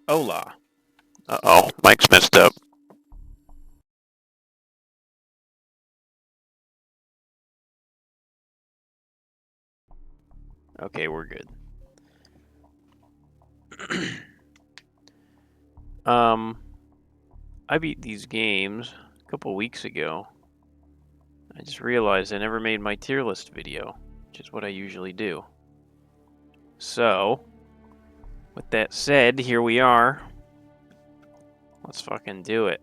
Hola. Uh-oh, Mike's messed up. Okay, we're good. um, I beat these games a couple weeks ago. I just realized I never made my tier list video, which is what I usually do. So, with that said, here we are. Let's fucking do it.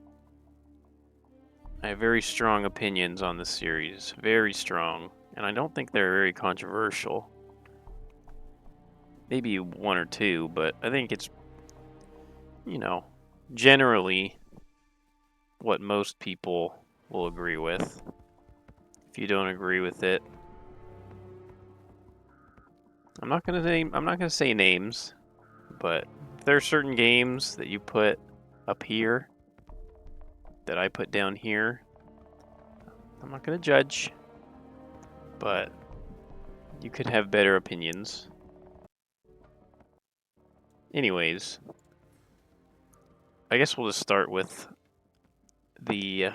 I have very strong opinions on this series. Very strong. And I don't think they're very controversial. Maybe one or two, but I think it's, you know, generally what most people will agree with. If you don't agree with it, I'm not gonna say names, but if there are certain games that you put up here that I put down here, I'm not gonna judge, but you could have better opinions. Anyways, I guess we'll just start with the.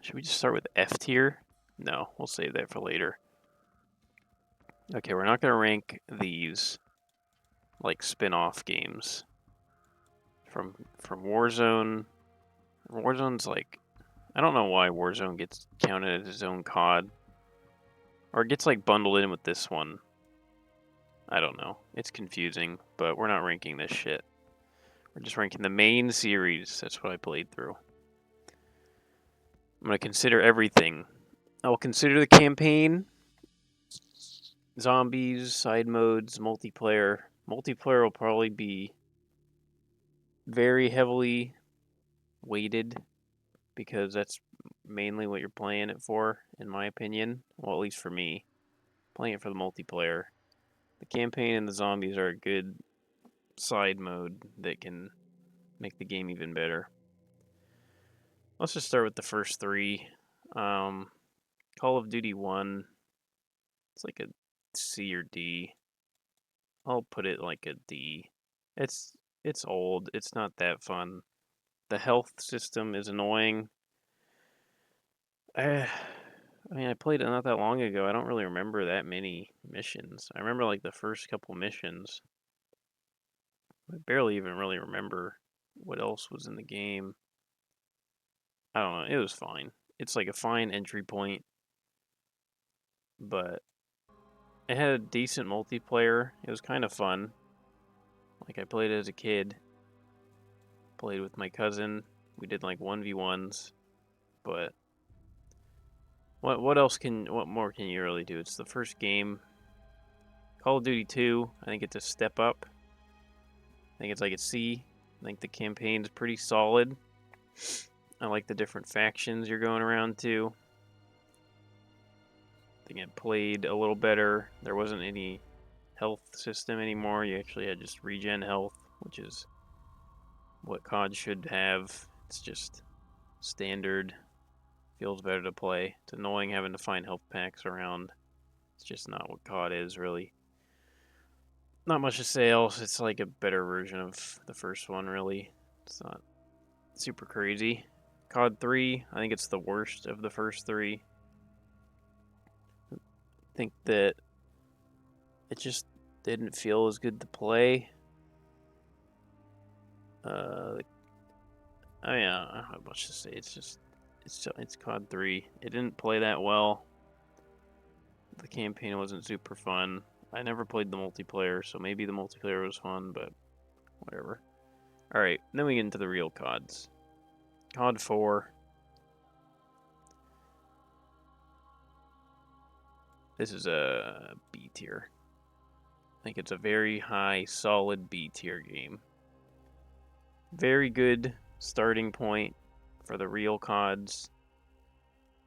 Should we just start with F tier? No, we'll save that for later. Okay, we're not gonna rank these like spin-off games from Warzone. Warzone's like, I don't know why Warzone gets counted as its own COD, or it gets like bundled in with this one. I don't know. It's confusing, but we're not ranking this shit. We're just ranking the main series. That's what I played through. I'm gonna consider everything. I will consider the campaign, zombies, side modes, multiplayer. Multiplayer will probably be very heavily weighted because that's mainly what you're playing it for, in my opinion. Well, at least for me, playing it for the multiplayer. The campaign and the zombies are a good side mode that can make the game even better. Let's just start with the first three. Um, Call of Duty 1, it's like a C or D. I'll put it like a D. It's it's old. It's not that fun. The health system is annoying. I, I mean, I played it not that long ago. I don't really remember that many missions. I remember like the first couple missions. I barely even really remember what else was in the game. I don't know. It was fine. It's like a fine entry point, but it had a decent multiplayer. It was kind of fun. Like I played it as a kid, played with my cousin. We did like 1v1s, but what more can you really do? It's the first game. Call of Duty 2, I think it's a step up. I think it's like a C. I think the campaign's pretty solid. I like the different factions you're going around to. I think it played a little better. There wasn't any health system anymore. You actually had just regen health, which is what COD should have. It's just standard. Feels better to play. It's annoying having to find health packs around. It's just not what COD is, really. Not much to say else. It's like a better version of the first one, really. It's not super crazy. COD 3, I think it's the worst of the first three. I think that it just didn't feel as good to play. I mean, I don't have much to say. It's COD 3. It didn't play that well. The campaign wasn't super fun. I never played the multiplayer, so maybe the multiplayer was fun, but whatever. Alright, then we get into the real CODs. COD 4. This is a B tier. I think it's a very high, solid B tier game. Very good starting point for the real CODs.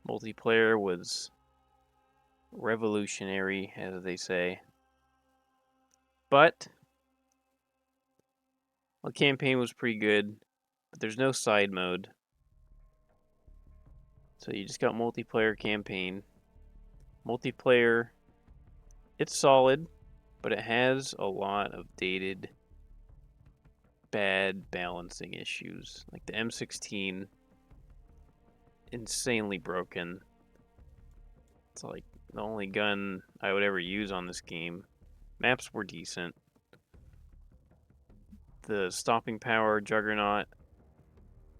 Multiplayer was revolutionary, as they say. But the campaign was pretty good, but there's no side mode. So you just got multiplayer campaign. Multiplayer, it's solid, but it has a lot of dated bad balancing issues. Like the M16, insanely broken. It's like the only gun I would ever use on this game. Maps were decent. The stopping power, Juggernaut,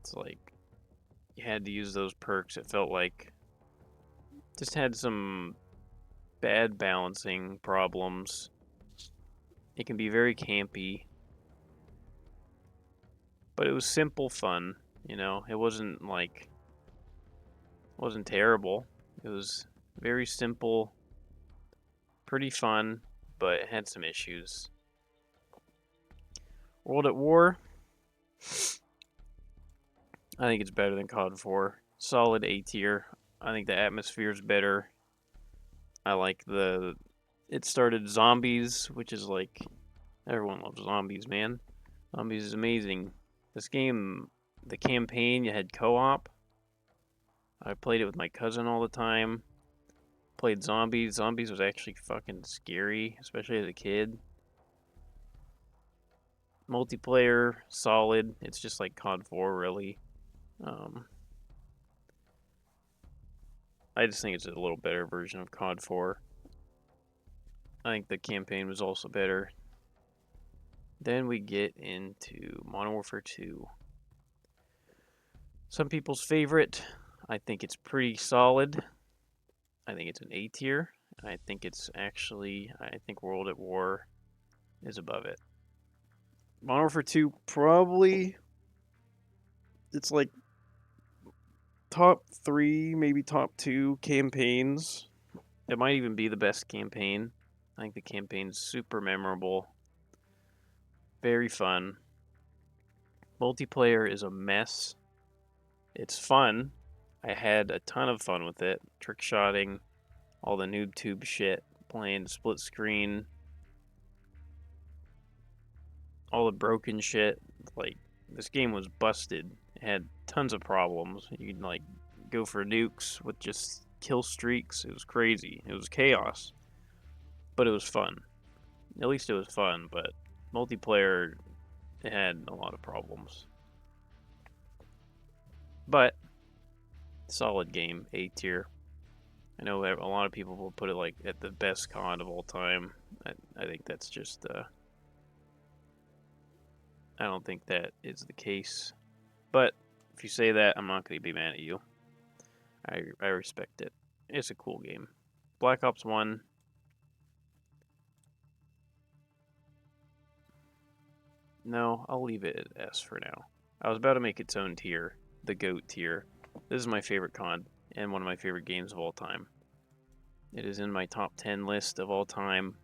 it's like you had to use those perks. It felt like just had some bad balancing problems. It can be very campy, but it was simple fun. You know, it wasn't terrible. It was very simple, pretty fun, but it had some issues. World at War, I think it's better than COD 4. Solid A tier. I think the atmosphere is better. I like it started zombies, which is like, everyone loves zombies, man. Zombies is amazing. This game, the campaign, you had co-op. I played it with my cousin all the time. Played zombies. Zombies was actually fucking scary, especially as a kid. Multiplayer, solid. It's just like COD 4, really. I just think it's a little better version of COD 4. I think the campaign was also better. Then we get into Modern Warfare 2. Some people's favorite. I think it's pretty solid. I think it's an A tier. I think World at War is above it. Modern Warfare 2 probably, it's like top 3, maybe top 2 campaigns. It might even be the best campaign. I think the campaign's super memorable. Very fun. Multiplayer is a mess. It's fun. I had a ton of fun with it. Trick shotting, all the noob tube shit, playing split screen, all the broken shit. Like, this game was busted. It had tons of problems. You'd like go for nukes with just kill streaks. It was crazy. It was chaos. But it was fun. At least it was fun, but multiplayer, it had a lot of problems. But solid game, A tier. I know a lot of people will put it like at the best COD of all time. I think that's just I don't think that is the case. But if you say that, I'm not going to be mad at you. I respect it. It's a cool game. Black Ops 1. No, I'll leave it at S for now. I was about to make its own tier, the GOAT tier. This is my favorite COD and one of my favorite games of all time. It is in my top 10 list of all time.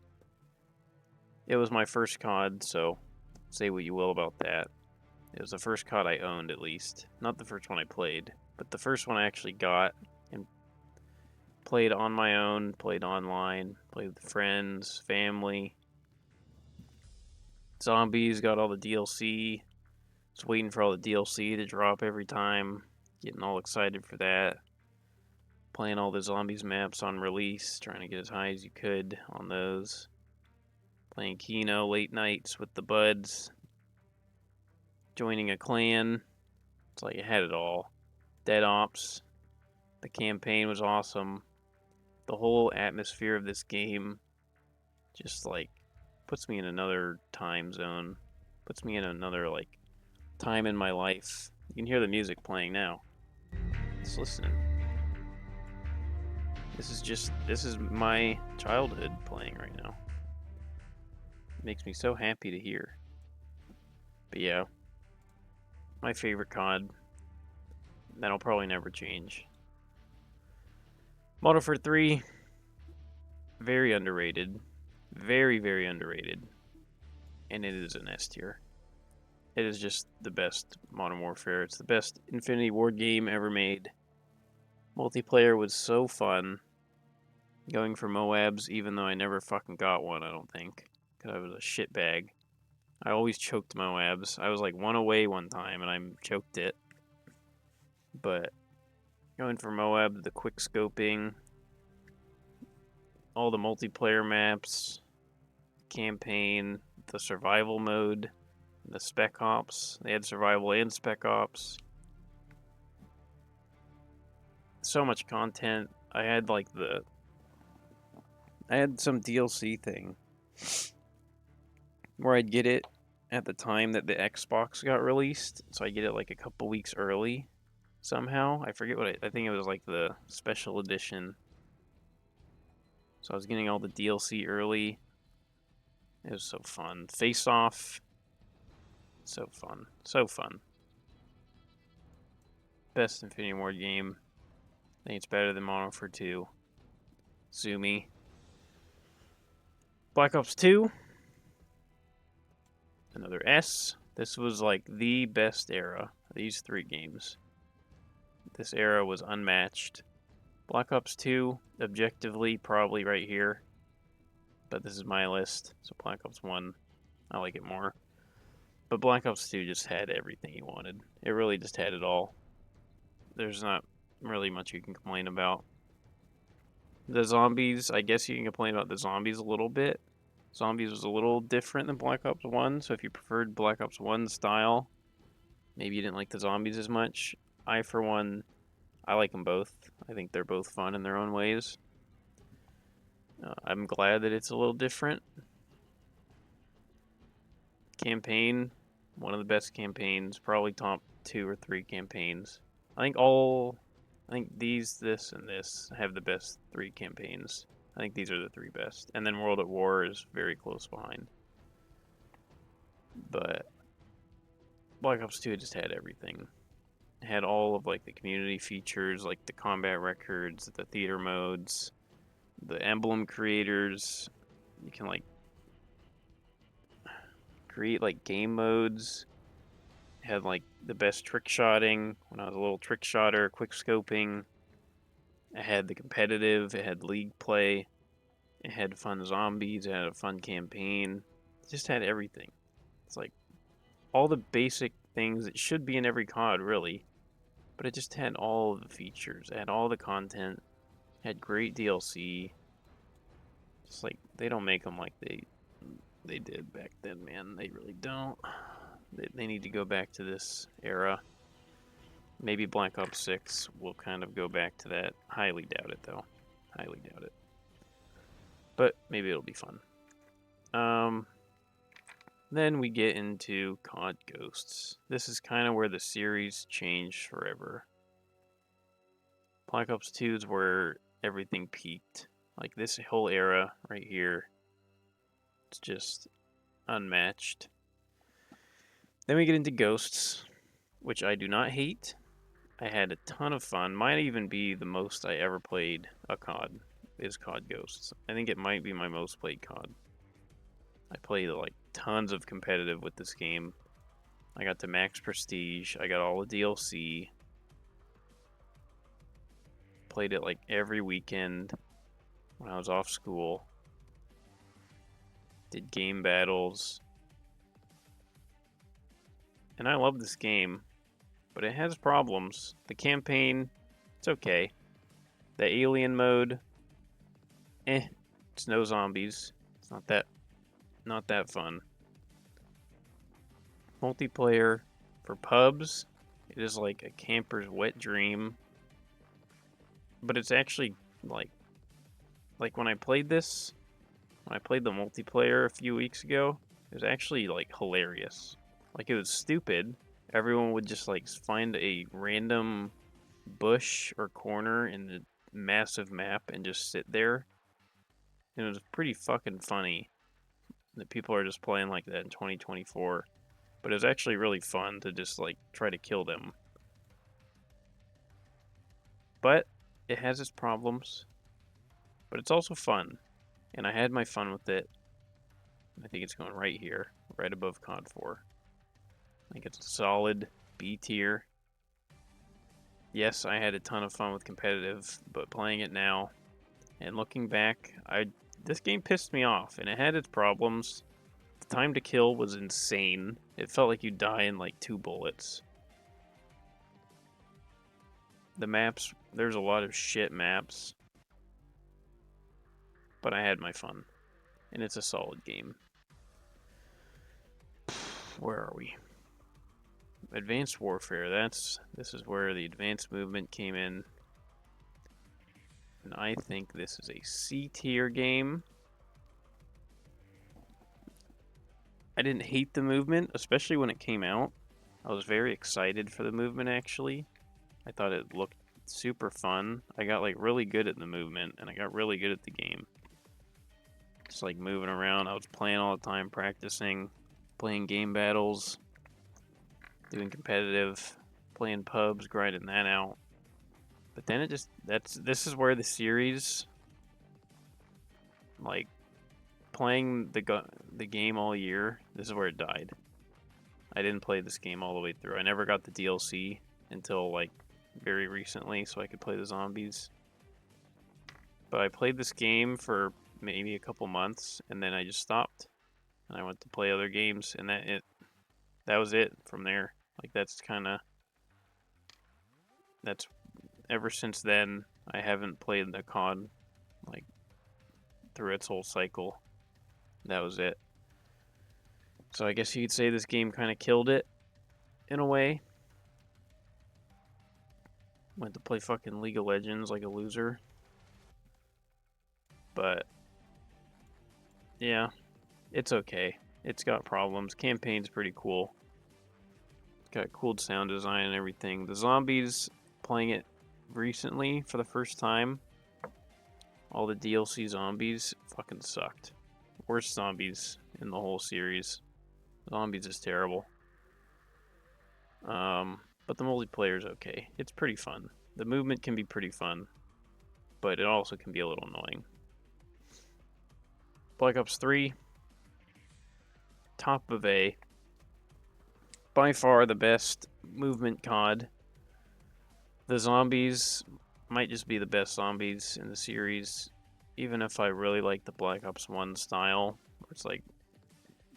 It was my first COD, so say what you will about that. It was the first COD I owned, at least. Not the first one I played, but the first one I actually got and played on my own, played online, played with friends, family. Zombies, got all the DLC. Just waiting for all the DLC to drop every time. Getting all excited for that. Playing all the Zombies maps on release, trying to get as high as you could on those. Playing Kino late nights with the buds. Joining a clan. It's like it had it all. Dead Ops. The campaign was awesome. The whole atmosphere of this game just like puts me in another time zone. Puts me in another like time in my life. You can hear the music playing now. Just listen. This is my childhood playing right now. It makes me so happy to hear. But yeah, my favorite COD. That'll probably never change. Modern Warfare 3, very underrated. Very, very underrated. And it is an S tier. It is just the best Modern Warfare. It's the best Infinity Ward game ever made. Multiplayer was so fun. Going for Moabs, even though I never fucking got one, I don't think. Because I was a shitbag. I always choked Moabs. I was like one away one time and I choked it. But going for Moab, the quick scoping, all the multiplayer maps, campaign, the survival mode, the Spec Ops. They had survival and Spec Ops. So much content. I had some DLC thing where I'd get it at the time that the Xbox got released, so I get it like a couple weeks early somehow. I forget what I think it was like the special edition. So I was getting all the DLC early. It was so fun. Face Off. So fun. So fun. Best Infinity Ward game. I think it's better than Modern Warfare 2. Sue me. Black Ops 2. Another S. This was like the best era. These three games. This era was unmatched. Black Ops 2, objectively, probably right here. But this is my list. So Black Ops 1, I like it more. But Black Ops 2 just had everything you wanted. It really just had it all. There's not really much you can complain about. The zombies, I guess you can complain about the zombies a little bit. Zombies was a little different than Black Ops 1, so if you preferred Black Ops 1 style, maybe you didn't like the zombies as much. I, for one, I like them both. I think they're both fun in their own ways. I'm glad that it's a little different. Campaign, one of the best campaigns, probably top 2 or 3 campaigns. I think these, this, and this have the best 3 campaigns. I think these are the 3 best. And then World at War is very close behind. But Black Ops 2 just had everything. It had all of like the community features, like the combat records, the theater modes, the emblem creators. You can like create like game modes. It had like the best trick shotting when I was a little trick shotter, quick scoping. It had the competitive, it had league play, it had fun zombies, it had a fun campaign. It just had everything. It's like all the basic things that should be in every COD, really. But it just had all of the features. It had all the content. It had great DLC. Just like they don't make them like they did back then, man. They really don't. They need to go back to this era. Maybe Black Ops 6 will kind of go back to that. Highly doubt it, though. Highly doubt it. But maybe it'll be fun. Then we get into COD Ghosts. This is kind of where the series changed forever. Black Ops 2 is where everything peaked. Like this whole era right here, it's just unmatched. Then we get into Ghosts, which I do not hate. I had a ton of fun. Might even be the most I ever played a COD, is COD Ghosts. I think it might be my most played COD. I played like tons of competitive with this game. I got to max prestige. I got all the DLC. Played it like every weekend when I was off school. Did game battles. And I love this game, but it has problems. The campaign, it's okay. The alien mode, it's no zombies. It's not that fun. Multiplayer for pubs, it is like a camper's wet dream. But it's actually like when I played this, when I played the multiplayer a few weeks ago, it was actually like hilarious. Like it was stupid. Everyone would just like find a random bush or corner in the massive map and just sit there. And it was pretty fucking funny that people are just playing like that in 2024. But it was actually really fun to just like try to kill them. But it has its problems. But it's also fun. And I had my fun with it. I think it's going right here, right above COD 4. I think it's a solid B tier. Yes, I had a ton of fun with competitive, but playing it now and looking back, this game pissed me off, and it had its problems. The time to kill was insane. It felt like you die in like 2 bullets. The maps, there's a lot of shit maps, but I had my fun, and it's a solid game. Where are we? Advanced Warfare. This is where the advanced movement came in. And I think this is a C tier game. I didn't hate the movement, especially when it came out. I was very excited for the movement, actually. I thought it looked super fun. I got like really good at the movement, and I got really good at the game. Just like moving around. I was playing all the time, practicing, playing game battles, doing competitive, playing pubs, grinding that out. But then this is where the series, like playing the game all year, this is where it died. I didn't play this game all the way through. I never got the DLC until like very recently, so I could play the zombies. But I played this game for maybe a couple months, and then I just stopped, and I went to play other games, and that was it from there. Like that's ever since then I haven't played the COD like through its whole cycle. That was it. So I guess you could say this game kind of killed it in a way. Went to play fucking League of Legends like a loser. But yeah, it's okay. It's got problems. Campaign's pretty cool. It's got cool sound design and everything. The zombies, playing it recently for the first time, all the DLC zombies fucking sucked. Worst zombies in the whole series. Zombies is terrible. But the multiplayer is okay. It's pretty fun. The movement can be pretty fun, but it also can be a little annoying. Black Ops 3, top of A. By far the best movement COD. The zombies might just be the best zombies in the series, even if I really like the Black Ops 1 style, where it's like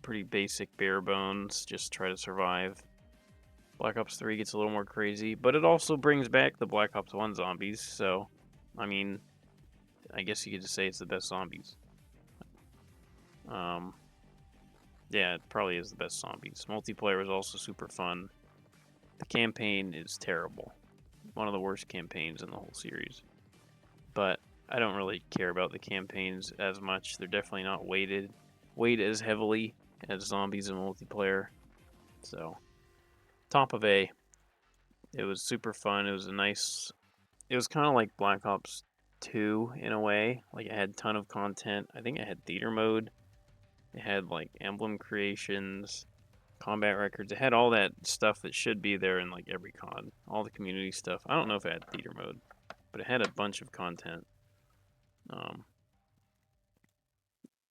pretty basic, bare bones, just try to survive. Black Ops 3 gets a little more crazy, but it also brings back the Black Ops 1 zombies, so, I mean, I guess you could just say it's the best zombies. Yeah, it probably is the best zombies. Multiplayer is also super fun. The campaign is terrible. One of the worst campaigns in the whole series. But I don't really care about the campaigns as much. They're definitely not weighted as heavily as zombies and multiplayer. So, top of A. It was super fun. It was kind of like Black Ops 2 in a way. Like it had a ton of content. I think it had theater mode. It had like emblem creations, combat records. It had all that stuff that should be there in like every COD. All the community stuff. I don't know if it had theater mode, but it had a bunch of content. I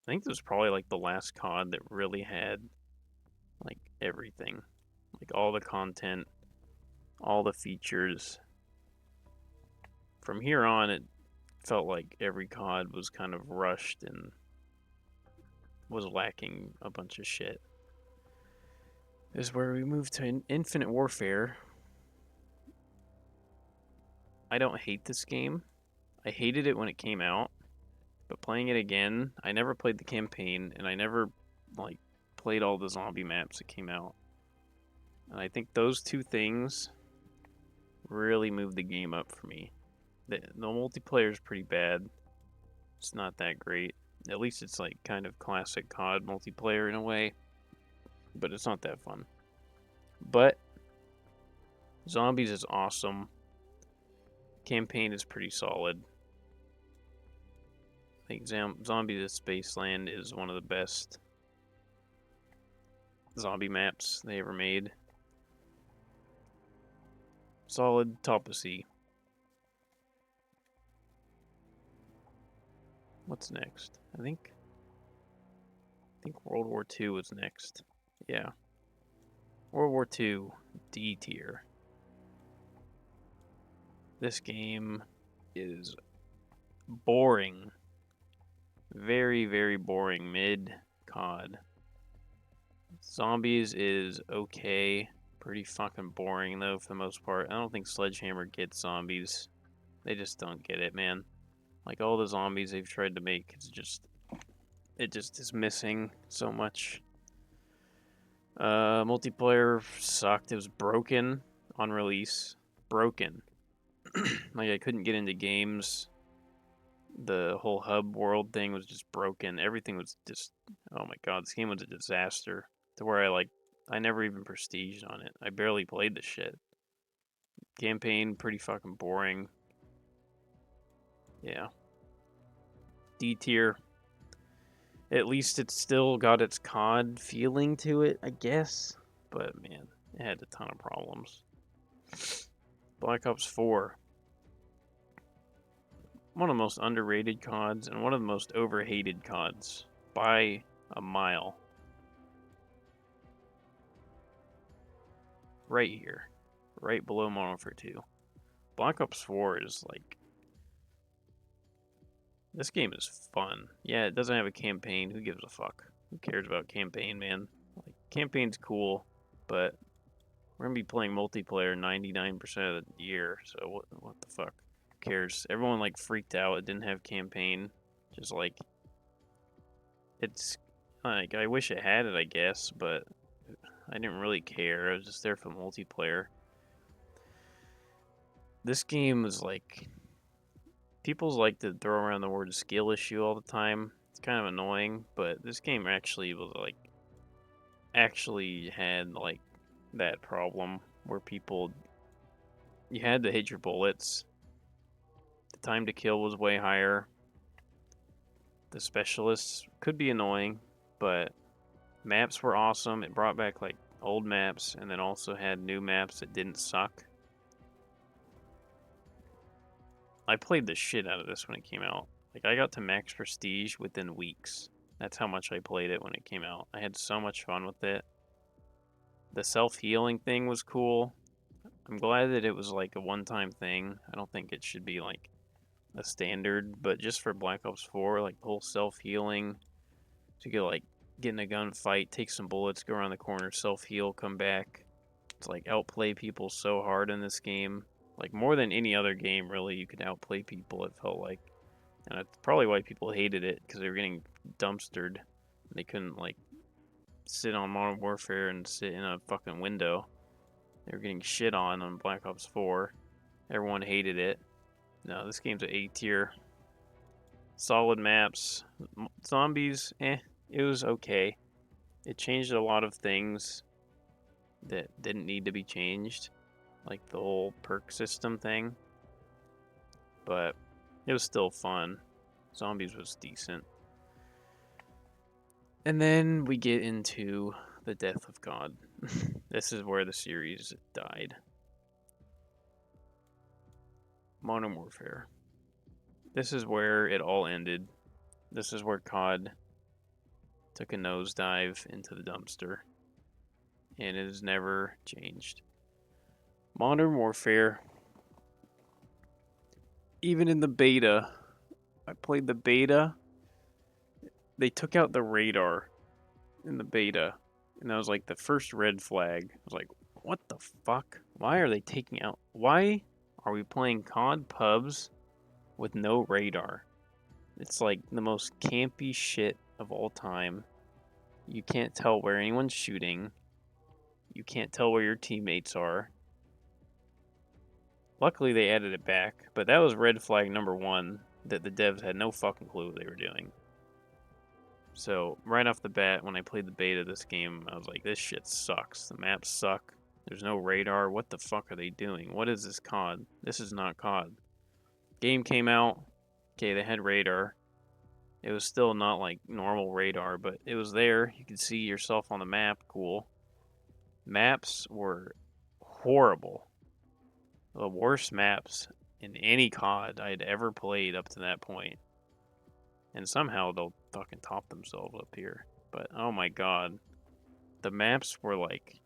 think this was probably like the last COD that really had like everything. Like all the content, all the features. From here on, it felt like every COD was kind of rushed and was lacking a bunch of shit. This is where we move to Infinite Warfare. I don't hate this game. I hated it when it came out, but playing it again, I never played the campaign, and I never like played all the zombie maps that came out. And I think those two things really moved the game up for me. The multiplayer is pretty bad. It's not that great. At least it's like kind of classic COD multiplayer in a way, but it's not that fun. But zombies is awesome. Campaign is pretty solid. I think Zombies at Spaceland is one of the best zombie maps they ever made. Solid, top of C. What's next? I think World War II was next. Yeah. World War II, D tier. This game is boring. Very, very boring. Mid COD. Zombies is okay. Pretty fucking boring though for the most part. I don't think Sledgehammer gets zombies. They just don't get it, man. Like all the zombies they've tried to make, it just is missing so much. Multiplayer sucked. It was broken on release. Broken. Like I couldn't get into games. The whole hub world thing was just broken. Everything was just, oh my god, this game was a disaster. To where I never even prestiged on it. I barely played the shit. Campaign pretty fucking boring. Yeah. D tier. At least it's still got its COD feeling to it, I guess. But man, it had a ton of problems. Black Ops 4. One of the most underrated CODs and one of the most overhated CODs by a mile. Right here. Right below Modern Warfare 2. Black Ops 4 is like, this game is fun. Yeah, it doesn't have a campaign. Who gives a fuck? Who cares about campaign, man? Like, campaign's cool, but we're gonna be playing multiplayer 99% of the year, so what the fuck? Who cares? Everyone like freaked out. It didn't have campaign. Just like, it's like, I wish it had it, I guess, but I didn't really care. I was just there for multiplayer. This game was like, people's like to throw around the word skill issue all the time. It's kind of annoying, but this game actually was like, actually had like that problem where people, you had to hit your bullets. The time to kill was way higher. The specialists could be annoying, but maps were awesome. It brought back like old maps and then also had new maps that didn't suck. I played the shit out of this when it came out. Like, I got to max prestige within weeks. That's how much I played it when it came out. I had so much fun with it. The self-healing thing was cool. I'm glad that it was like a one-time thing. I don't think it should be like a standard, but just for Black Ops 4, like the whole self-healing, so you could like get in a gunfight, take some bullets, go around the corner, self-heal, come back. It's like outplay people so hard in this game. Like more than any other game, really, you could outplay people, it felt like. And that's probably why people hated it, because they were getting dumpstered. They couldn't like sit on Modern Warfare and sit in a fucking window. They were getting shit on Black Ops 4. Everyone hated it. No, this game's an A tier. Solid maps. Zombies, it was okay. It changed a lot of things that didn't need to be changed, like the whole perk system thing. But it was still fun. Zombies was decent. And then we get into the death of God. This is where the series died. Modern Warfare. This is where it all ended. This is where COD took a nosedive into the dumpster. And it has never changed. Modern Warfare, even in the beta, I played the beta. They took out the radar in the beta. And that was like the first red flag. I was like, what the fuck? Why are they taking out? Why are we playing COD pubs with no radar? It's like the most campy shit of all time. You can't tell where anyone's shooting. You can't tell where your teammates are. Luckily, they added it back, but that was red flag number one, that the devs had no fucking clue what they were doing. So, right off the bat, when I played the beta of this game, I was like, this shit sucks. The maps suck. There's no radar. What the fuck are they doing? What is this COD? This is not COD. Game came out. Okay, they had radar. It was still not like normal radar, but it was there. You could see yourself on the map. Cool. Maps were horrible. The worst maps in any COD I'd ever played up to that point. And somehow they'll fucking top themselves up here. But oh my god. The maps were like,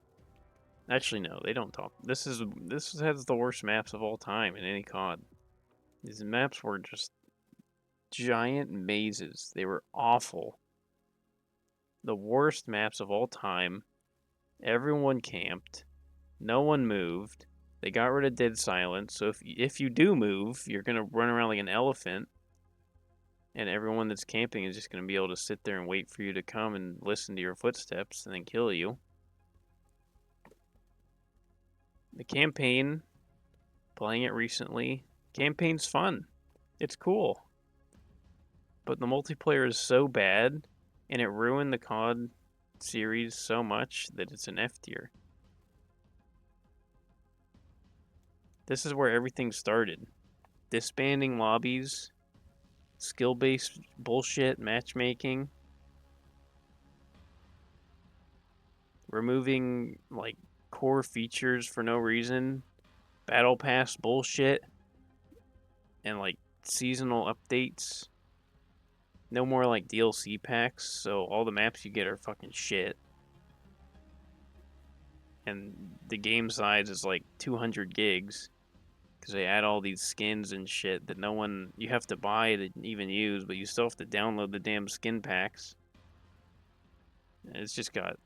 actually no, they don't top. This has the worst maps of all time in any COD. These maps were just giant mazes. They were awful. The worst maps of all time. Everyone camped. No one moved. They got rid of dead silence. So if you do move, you're gonna run around like an elephant, and everyone that's camping is just gonna be able to sit there and wait for you to come and listen to your footsteps and then kill you. The campaign, playing it recently, campaign's fun. It's cool. But the multiplayer is so bad, and it ruined the COD series so much that it's an F tier. This is where everything started. Disbanding lobbies, skill-based bullshit matchmaking, removing like core features for no reason, battle pass bullshit, and like seasonal updates. No more like DLC packs, so all the maps you get are fucking shit. And the game size is like 200 gigs because they add all these skins and shit that no one, you have to buy to even use, but you still have to download the damn skin packs. It's just got,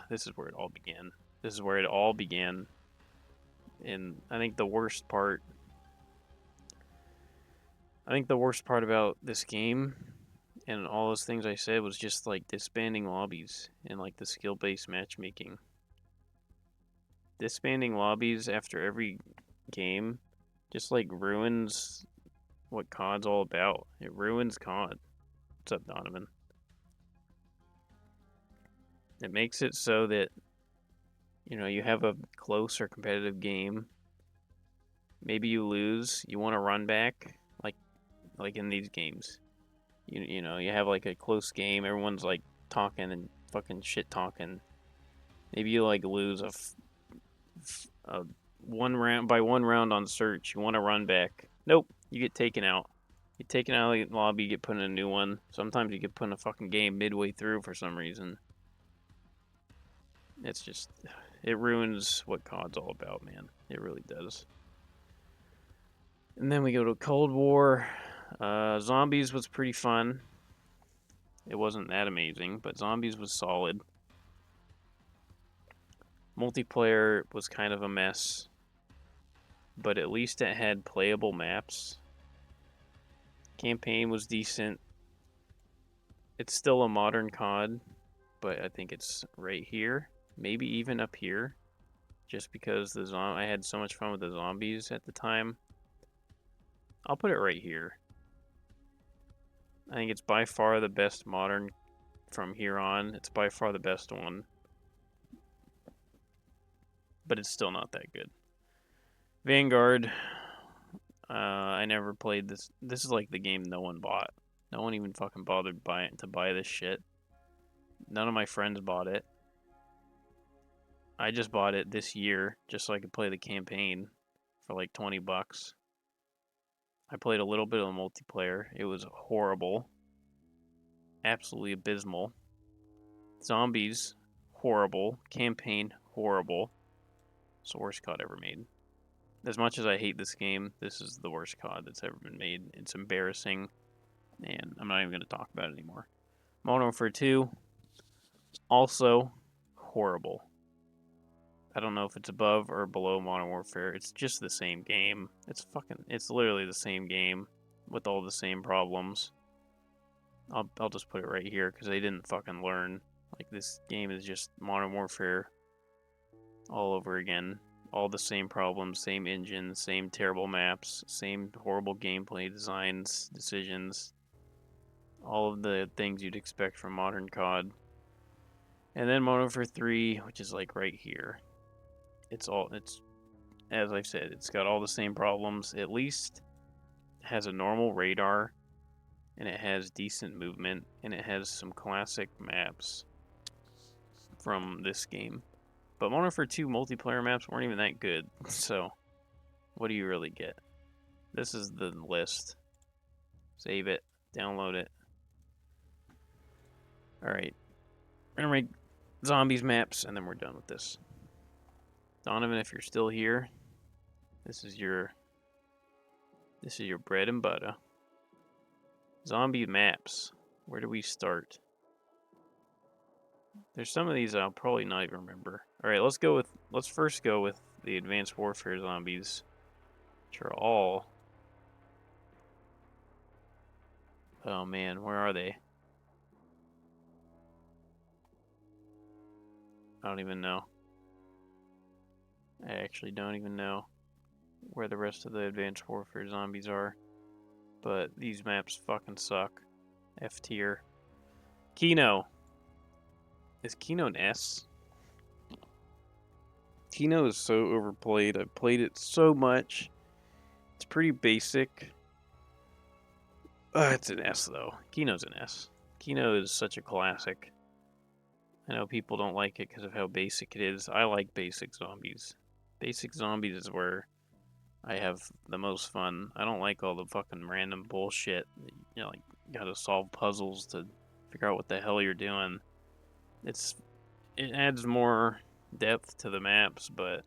this is where it all began. This is where it all began. And I think the worst part about this game and all those things I said was just like disbanding lobbies and like the skill-based matchmaking. Disbanding lobbies after every game just like ruins what COD's all about. It ruins COD. What's up, Donovan? It makes it so that, you know, you have a close or competitive game. Maybe you lose. You want to run back, like in these games. You know, you have like a close game. Everyone's like talking and fucking shit talking. Maybe you like lose a one round on search. You want to run back. Nope, you get taken out. You get taken out of the lobby, you get put in a new one. Sometimes you get put in a fucking game midway through for some reason. It's just, it ruins what COD's all about, man. It really does. And then we go to Cold War. Zombies was pretty fun. It wasn't that amazing, but Zombies was solid. Multiplayer was kind of a mess, but at least it had playable maps. Campaign was decent. It's still a modern COD, but I think it's right here, maybe even up here, just because I had so much fun with the zombies at the time. I'll put it right here. I think it's by far the best modern from here on. It's by far the best one, but it's still not that good. Vanguard, I never played this. This is like the game no one bought. No one even fucking bothered to buy this shit. None of my friends bought it. I just bought it this year just so I could play the campaign for like 20 bucks. I played a little bit of the multiplayer. It was horrible. Absolutely abysmal. Zombies, horrible. Campaign, horrible. It's the worst COD ever made. As much as I hate this game, this is the worst COD that's ever been made. It's embarrassing, and I'm not even going to talk about it anymore. Modern Warfare 2, also horrible. I don't know if it's above or below Modern Warfare. It's just the same game. It's literally the same game with all the same problems. I'll just put it right here because they didn't fucking learn. Like, this game is just Modern Warfare all over again. All the same problems, same engine, same terrible maps, same horrible gameplay designs, decisions. All of the things you'd expect from modern COD. And then Modern Warfare 3, which is like right here. It's as I've said, it's got all the same problems. At least it has a normal radar, and it has decent movement, and it has some classic maps from this game. But Modern Warfare 2 multiplayer maps weren't even that good, so what do you really get? This is the list. Save it, download it. Alright, we're gonna make zombies maps, and then we're done with this. Donovan, if you're still here, this is your bread and butter. Zombie maps. Where do we start? There's some of these I'll probably not even remember. Alright, let's first go with the Advanced Warfare zombies, which are all... Oh man, where are they? I don't even know. I actually don't even know where the rest of the Advanced Warfare zombies are. But these maps fucking suck. F tier. Kino. Is Kino an S? Kino is so overplayed. I've played it so much. It's pretty basic. It's an S though. Kino's an S. Kino is such a classic. I know people don't like it because of how basic it is. I like basic zombies. Basic zombies is where I have the most fun. I don't like all the fucking random bullshit. You know, like, you gotta solve puzzles to figure out what the hell you're doing. It adds more depth to the maps, but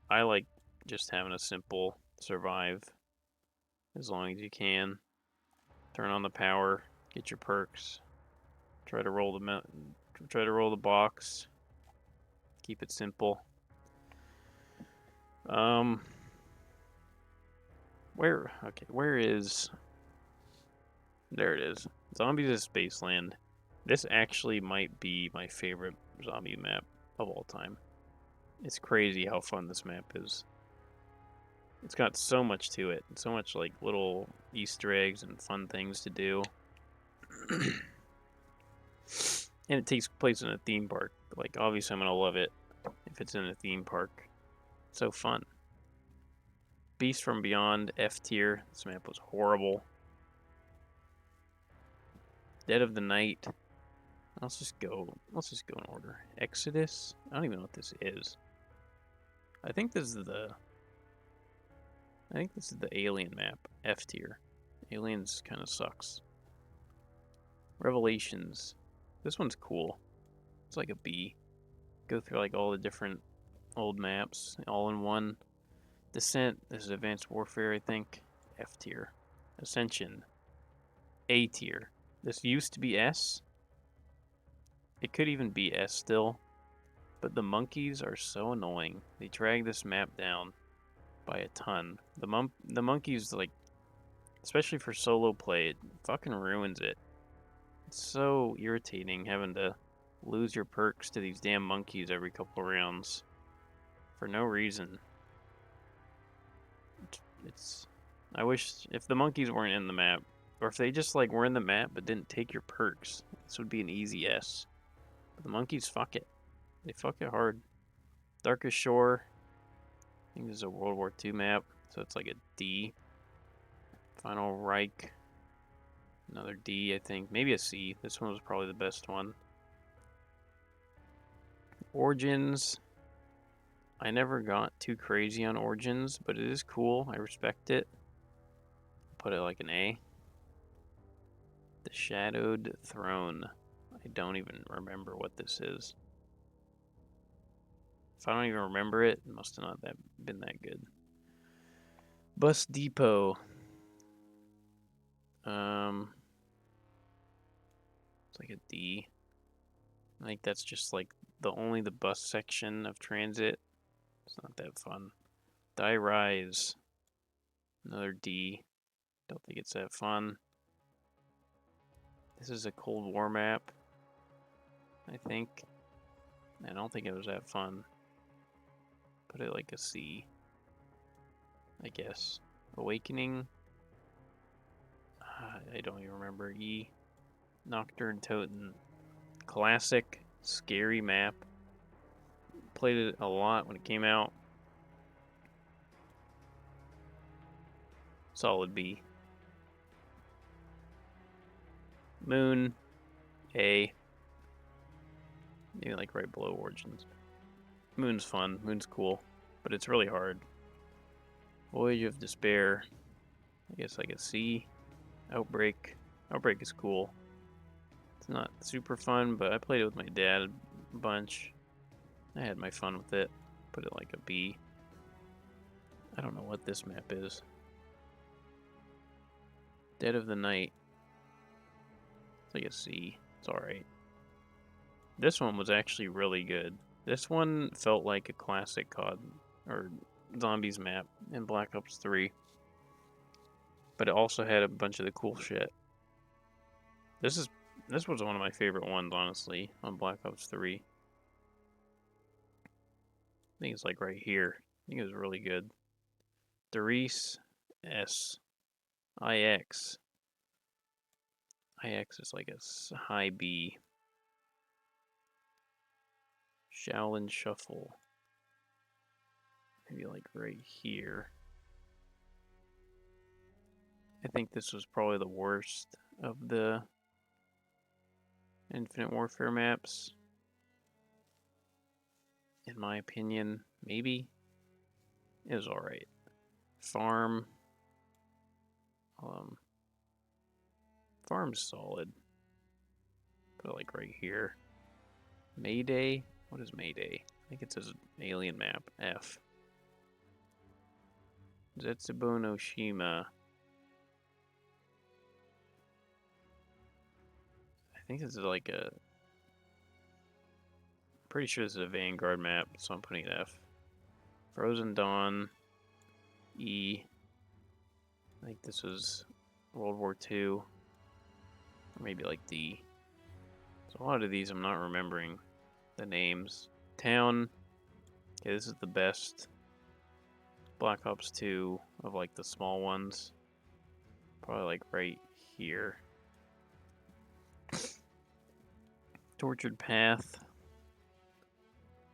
I like just having a simple survive as long as you can. Turn on the power, get your perks, try to roll the box, keep it simple. Where is there it is. Zombies of Spaceland. This actually might be my favorite zombie map of all time. It's crazy how fun this map is. It's got so much to it, so much like little Easter eggs and fun things to do. And it takes place in a theme park. Like, obviously I'm gonna love it if it's in a theme park. So fun. Beast from Beyond, F tier. This map was horrible. Dead of the Night. Let's just go in order. Exodus? I don't even know what this is. I think this is the alien map. F tier. Aliens kind of sucks. Revelations. This one's cool. It's like a B. Go through like all the different old maps all in one. Descent. This is Advanced Warfare, I think. F tier. Ascension. A tier. This used to be S. It could even be S still. But the monkeys are so annoying. They drag this map down by a ton. The monkeys, like, especially for solo play, it fucking ruins it. It's so irritating having to lose your perks to these damn monkeys every couple rounds for no reason. I wish if the monkeys weren't in the map, or if they just like were in the map but didn't take your perks, this would be an easy S. But the monkeys fuck it. They fuck it hard. Darkest Shore. I think this is a World War II map, so it's like a D. Final Reich. Another D, I think. Maybe a C. This one was probably the best one. Origins. I never got too crazy on Origins, but it is cool. I respect it. Put it like an A. The Shadowed Throne. I don't even remember what this is. If I don't even remember it, it must have not been that good. Bus Depot. It's like a D. I think that's just like the bus section of transit. It's not that fun. Die Rise. Another D. Don't think it's that fun. This is a Cold War map, I think. I don't think it was that fun. Put it like a C, I guess. Awakening. I don't even remember. E. Nocturne Totem. Classic, scary map. Played it a lot when it came out. Solid B. Moon. A. Maybe like right below Origins. Moon's fun. Moon's cool. But it's really hard. Voyage of Despair. I guess like a C. Outbreak. Outbreak is cool. It's not super fun, but I played it with my dad a bunch. I had my fun with it. Put it like a B. I don't know what this map is. Dead of the Night. It's like a C. It's alright. This one was actually really good. This one felt like a classic COD or Zombies map in Black Ops 3. But it also had a bunch of the cool shit. This was one of my favorite ones, honestly, on Black Ops 3. think it's like right here. I think it was really good. JakesterIX. IX is like a high B. Shaolin Shuffle. Maybe like right here. I think this was probably the worst of the Infinite Warfare maps. In my opinion, maybe. It was alright. Farm. Farm's solid. Put it like right here. Mayday? What is Mayday? I think it says alien map. F. Zetsubo no Shima. I think this is like a... Pretty sure this is a Vanguard map, so I'm putting it F. Frozen Dawn. E. I think this was World War II. Or maybe like D. So a lot of these I'm not remembering the names. Town. Okay, this is the best Black Ops 2 of like the small ones. Probably like right here. Tortured Path.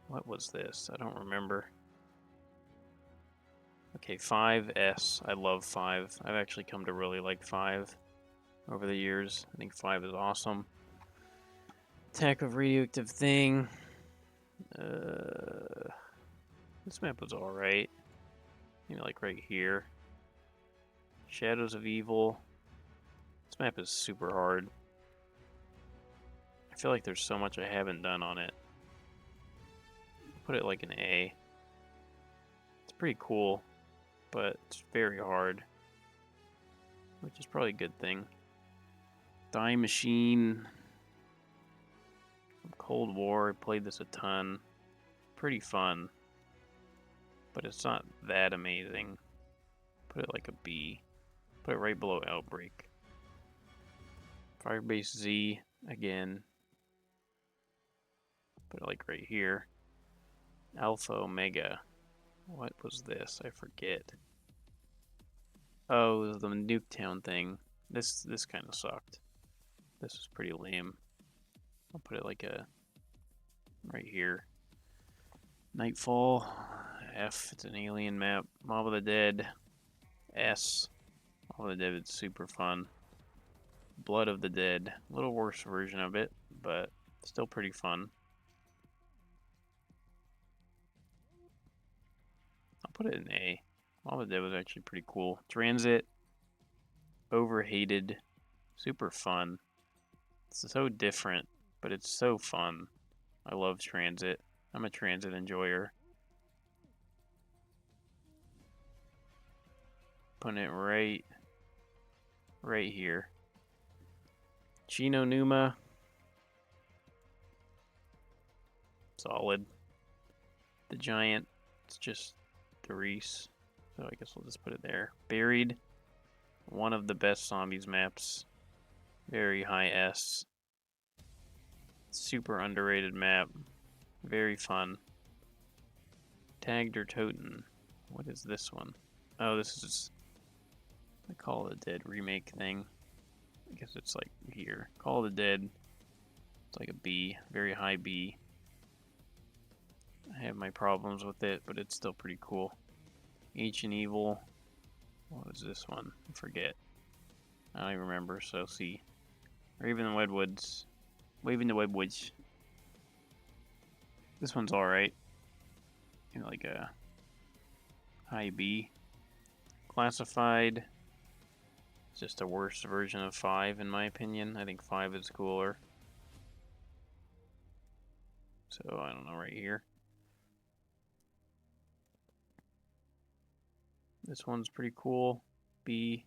What was this? I don't remember. Okay, 5S. I love 5. I've actually come to really like 5 over the years. I think 5 is awesome. Attack of Radioactive Thing. This map was alright. Maybe like right here. Shadows of Evil. This map is super hard. I feel like there's so much I haven't done on it. Put it like an A. It's pretty cool, but it's very hard, which is probably a good thing. Die Machine. Cold War. I played this a ton. Pretty fun, but it's not that amazing. Put it like a B. Put it right below Outbreak. Firebase Z again. Put it like right here. Alpha Omega. What was this? I forget. Oh, the Nuketown thing. This kind of sucked. This was pretty lame. I'll put it like a right here. Nightfall. F. It's an alien map. Mob of the Dead. S. Mob of the Dead is super fun. Blood of the Dead. A little worse version of it, but still pretty fun. I'll put it in A. Mob of the Dead was actually pretty cool. Transit. Overhated. Super fun. It's so different, but it's so fun. I love Transit. I'm a Transit enjoyer. Putting it right here. Chino Numa. Solid. The Giant. It's just Grease. So I guess we'll just put it there. Buried. One of the best zombies maps. Very high S. Super underrated map. Very fun. Tagged or Toten. What is this one? Oh, this is the Call of the Dead remake thing. I guess it's like here. Call of the Dead. It's like a B. Very high B. I have my problems with it, but it's still pretty cool. Ancient Evil. What was this one? I forget. I don't even remember, so C. Raven the Wedwoods. Waving the Webwoods. This one's alright. You know, like a high B. Classified. It's just a worse version of 5 in my opinion. I think 5 is cooler. So I don't know, right here. This one's pretty cool. B.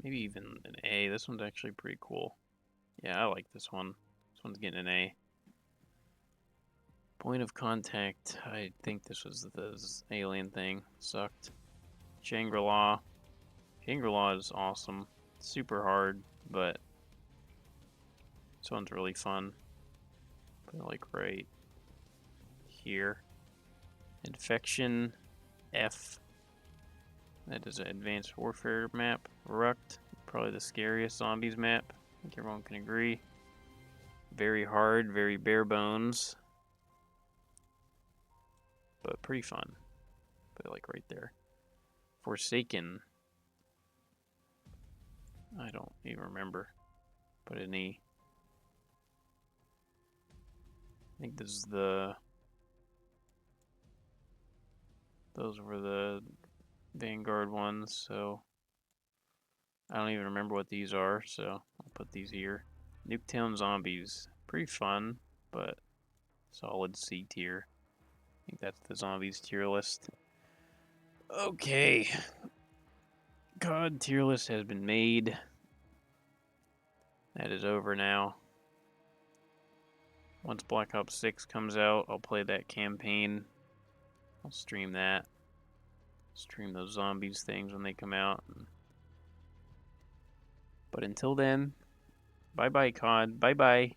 Maybe even an A. This one's actually pretty cool. Yeah, I like this one. This one's getting an A. Point of Contact. I think this was the alien thing. Sucked. Shangri-La. Shangri-La is awesome. Super hard, but this one's really fun. Put it like right here. Infection F. That is an advanced warfare map. Rucked, probably the scariest zombies map. I think everyone can agree. Very hard, very bare bones, but pretty fun. But like right there. Forsaken. I don't even remember. But any. I think this is the. Those were the Vanguard ones, so I don't even remember what these are, so I'll put these here. Nuketown Zombies. Pretty fun, but solid C tier. I think that's the zombies tier list. Okay. COD tier list has been made. That is over now. Once Black Ops 6 comes out, I'll play that campaign. I'll stream that. Stream those zombies things when they come out. But until then, bye bye, COD. Bye bye.